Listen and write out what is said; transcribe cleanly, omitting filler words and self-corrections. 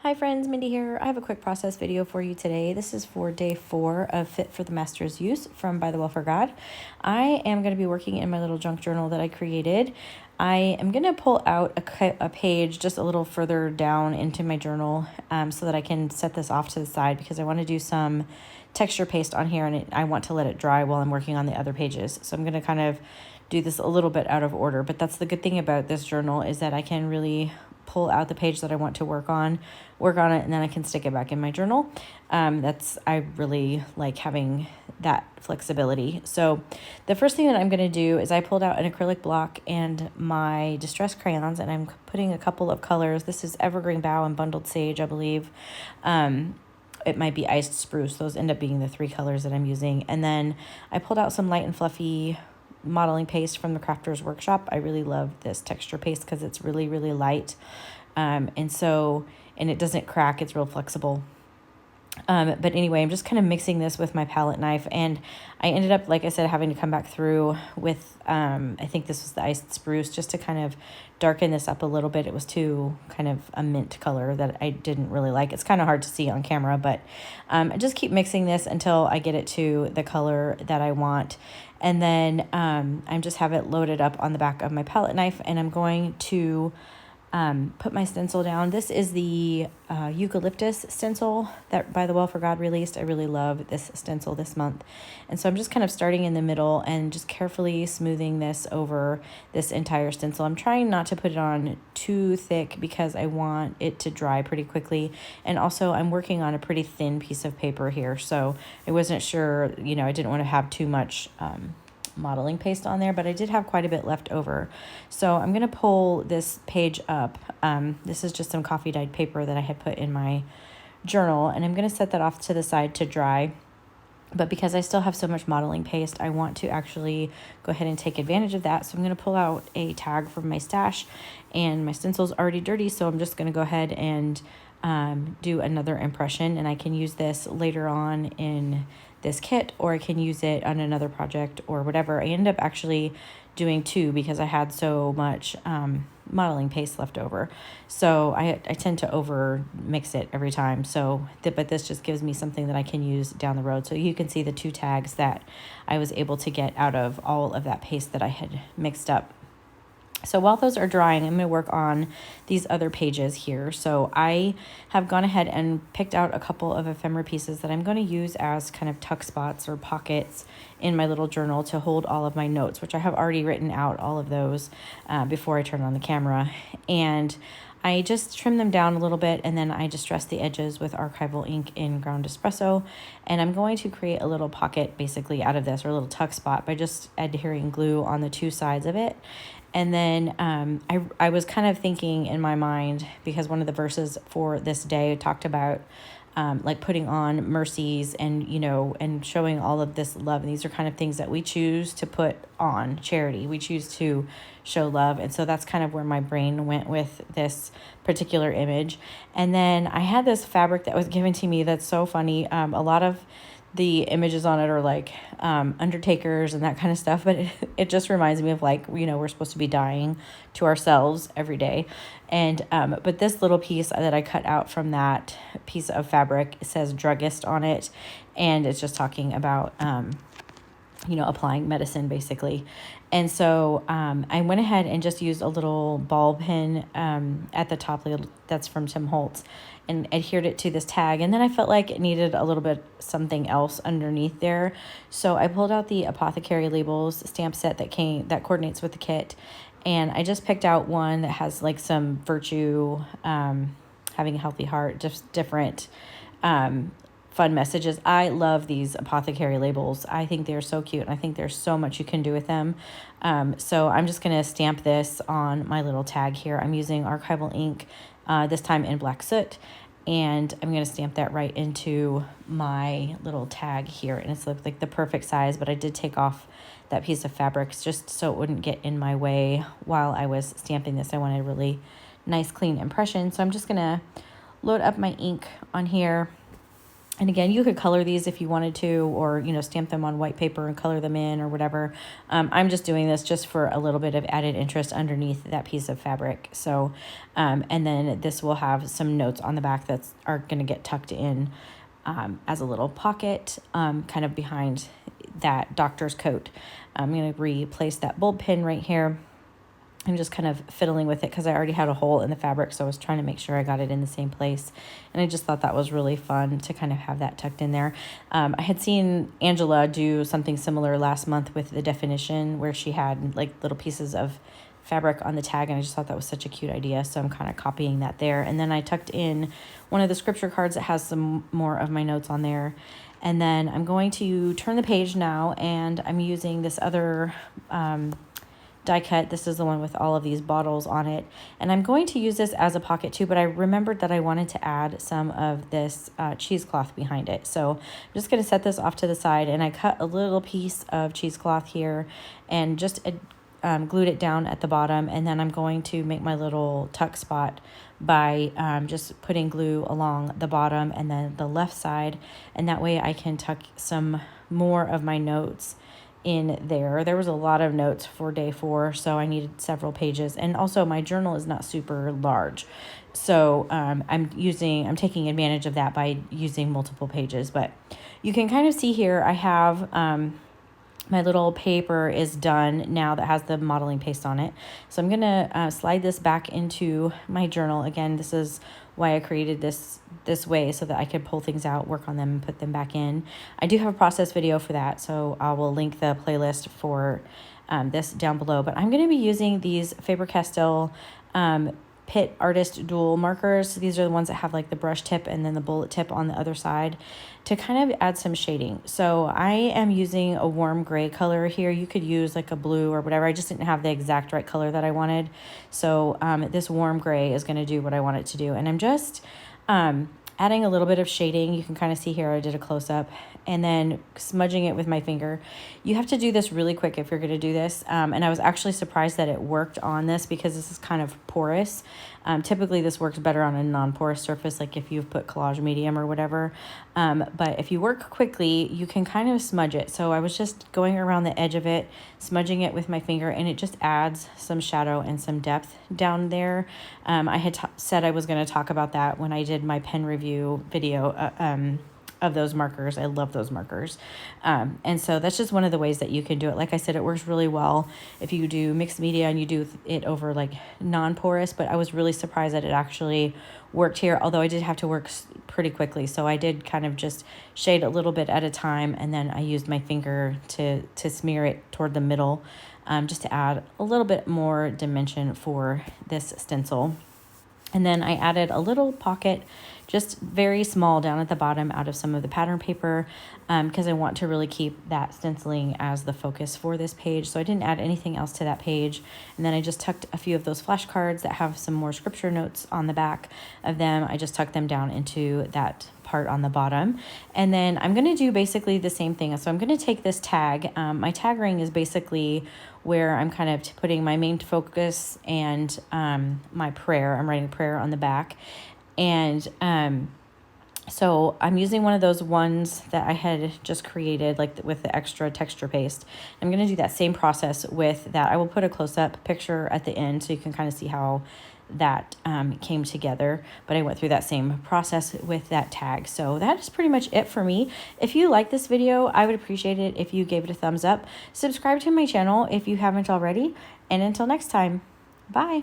Hi friends, Mindy here. I have a quick process video for you today. This is for day 4 of Fit for the Master's Use from Bythewell4God. I am going to be working in my little junk journal that I created. I am going to pull out a page just a little further down into my journal so that I can set this off to the side because I want to do some texture paste on here and I want to let it dry while I'm working on the other pages. So I'm going to kind of do this a little bit out of order, but that's the good thing about this journal is that I can really pull out the page that I want to work on it, and then I can stick it back in my journal. I really like having that flexibility. So the first thing that I'm going to do is I pulled out an acrylic block and my distress crayons, and I'm putting a couple of colors. This is Evergreen Bough and Bundled Sage, I believe. It might be Iced Spruce. Those end up being the 3 colors that I'm using. And then I pulled out some light and fluffy modeling paste from the Crafter's Workshop. I really love this texture paste because it's really, really light. And it doesn't crack. It's real flexible. But anyway, I'm just kind of mixing this with my palette knife, and I ended up, like I said, having to come back through with, I think this was the Iced Spruce, just to kind of darken this up a little bit. It was too kind of a mint color that I didn't really like. It's kind of hard to see on camera, but I just keep mixing this until I get it to the color that I want. And then I just have it loaded up on the back of my palette knife, and I'm going to put my stencil down. This is the eucalyptus stencil that Bythewell4God released. I really love this stencil this month. And so I'm just kind of starting in the middle and just carefully smoothing this over this entire stencil. I'm trying not to put it on too thick because I want it to dry pretty quickly. And also I'm working on a pretty thin piece of paper here. So I wasn't sure, I didn't want to have too much modeling paste on there, but I did have quite a bit left over. So I'm going to pull this page up. This is just some coffee dyed paper that I had put in my journal, and I'm going to set that off to the side to dry. But because I still have so much modeling paste, I want to actually go ahead and take advantage of that. So I'm going to pull out a tag from my stash, and my stencil's already dirty, so I'm just going to go ahead and do another impression, and I can use this later on in this kit, or I can use it on another project or whatever. I ended up actually doing 2 because I had so much modeling paste left over. So I tend to over mix it every time. But this just gives me something that I can use down the road. So you can see the 2 tags that I was able to get out of all of that paste that I had mixed up. So while those are drying, I'm going to work on these other pages here. So I have gone ahead and picked out a couple of ephemera pieces that I'm going to use as kind of tuck spots or pockets in my little journal to hold all of my notes, which I have already written out all of those before I turn on the camera. And I just trim them down a little bit, and then I distress the edges with archival ink in ground espresso. And I'm going to create a little pocket basically out of this, or a little tuck spot, by just adhering glue on the 2 sides of it. And then I was kind of thinking in my mind, because one of the verses for this day talked about like putting on mercies and, and showing all of this love. And these are kind of things that we choose to put on charity. We choose to show love. And so that's kind of where my brain went with this particular image. And then I had this fabric that was given to me that's so funny. A lot of the images on it are like undertakers and that kind of stuff, but it just reminds me of, like, we're supposed to be dying to ourselves every day. And but this little piece that I cut out from that piece of fabric, it says druggist on it, and it's just talking about applying medicine basically. And so I went ahead and just used a little ball pin at the top, that's from Tim Holtz, and adhered it to this tag. And then I felt like it needed a little bit something else underneath there. So I pulled out the Apothecary Labels stamp set that coordinates with the kit. And I just picked out one that has like some virtue, having a healthy heart, just different fun messages. I love these Apothecary Labels. I think they're so cute, and I think there's so much you can do with them. So I'm just going to stamp this on my little tag here. I'm using archival ink, this time in black soot, and I'm going to stamp that right into my little tag here. And it's like the perfect size, but I did take off that piece of fabric just so it wouldn't get in my way while I was stamping this. I wanted a really nice clean impression. So I'm just going to load up my ink on here. And again, you could color these if you wanted to, or, you know, stamp them on white paper and color them in or whatever. I'm just doing this just for a little bit of added interest underneath that piece of fabric. So, and then this will have some notes on the back that are going to get tucked in as a little pocket, kind of behind that doctor's coat. I'm going to replace that bulb pin right here. I'm just kind of fiddling with it because I already had a hole in the fabric, so I was trying to make sure I got it in the same place. And I just thought that was really fun to kind of have that tucked in there. I had seen Angela do something similar last month with the definition, where she had like little pieces of fabric on the tag, and I just thought that was such a cute idea, so I'm kind of copying that there. And then I tucked in one of the scripture cards that has some more of my notes on there. And then I'm going to turn the page now, and I'm using this other die cut. This is the one with all of these bottles on it, and I'm going to use this as a pocket too, but I remembered that I wanted to add some of this cheesecloth behind it. So I'm just going to set this off to the side, and I cut a little piece of cheesecloth here and just glued it down at the bottom, and then I'm going to make my little tuck spot by just putting glue along the bottom and then the left side, and that way I can tuck some more of my notes in there. There was a lot of notes for day 4, so I needed several pages, and also my journal is not super large, so I'm taking advantage of that by using multiple pages. But you can kind of see here I have my little paper is done now that has the modeling paste on it. So I'm gonna slide this back into my journal. Again, this is why I created this way, so that I could pull things out, work on them, and put them back in. I do have a process video for that, so I will link the playlist for this down below. But I'm gonna be using these Faber-Castell Pitt Artist Dual markers. These are the ones that have like the brush tip and then the bullet tip on the other side to kind of add some shading. So I am using a warm gray color here. You could use like a blue or whatever. I just didn't have the exact right color that I wanted. So this warm gray is going to do what I want it to do. And I'm just adding a little bit of shading. You can kind of see here I did a close-up, and then smudging it with my finger. You have to do this really quick if you're going to do this, and I was actually surprised that it worked on this because this is kind of porous. Typically this works better on a non-porous surface, like if you've put collage medium or whatever, but if you work quickly, you can kind of smudge it. So I was just going around the edge of it, smudging it with my finger, and it just adds some shadow and some depth down there. I had said I was going to talk about that when I did my pen review video of those markers. I love those markers. And so that's just one of the ways that you can do it. Like I said, it works really well if you do mixed media and you do it over like non-porous, but I was really surprised that it actually worked here, although I did have to work pretty quickly. So I did kind of just shade a little bit at a time, and then I used my finger to smear it toward the middle, just to add a little bit more dimension for this stencil. And then I added a little pocket, just very small, down at the bottom out of some of the pattern paper, because I want to really keep that stenciling as the focus for this page. So I didn't add anything else to that page. And then I just tucked a few of those flashcards that have some more scripture notes on the back of them. I just tucked them down into that part on the bottom. And then I'm going to do basically the same thing. So I'm going to take this tag. My tag ring is basically where I'm kind of putting my main focus and my prayer. I'm writing prayer on the back. And so I'm using one of those ones that I had just created, like with the extra texture paste. I'm going to do that same process with that. I will put a close-up picture at the end so you can kind of see how that came together, but I went through that same process with that tag. So that is pretty much it for me. If you like this video, I would appreciate it if you gave it a thumbs up. Subscribe to my channel if you haven't already, and until next time, bye.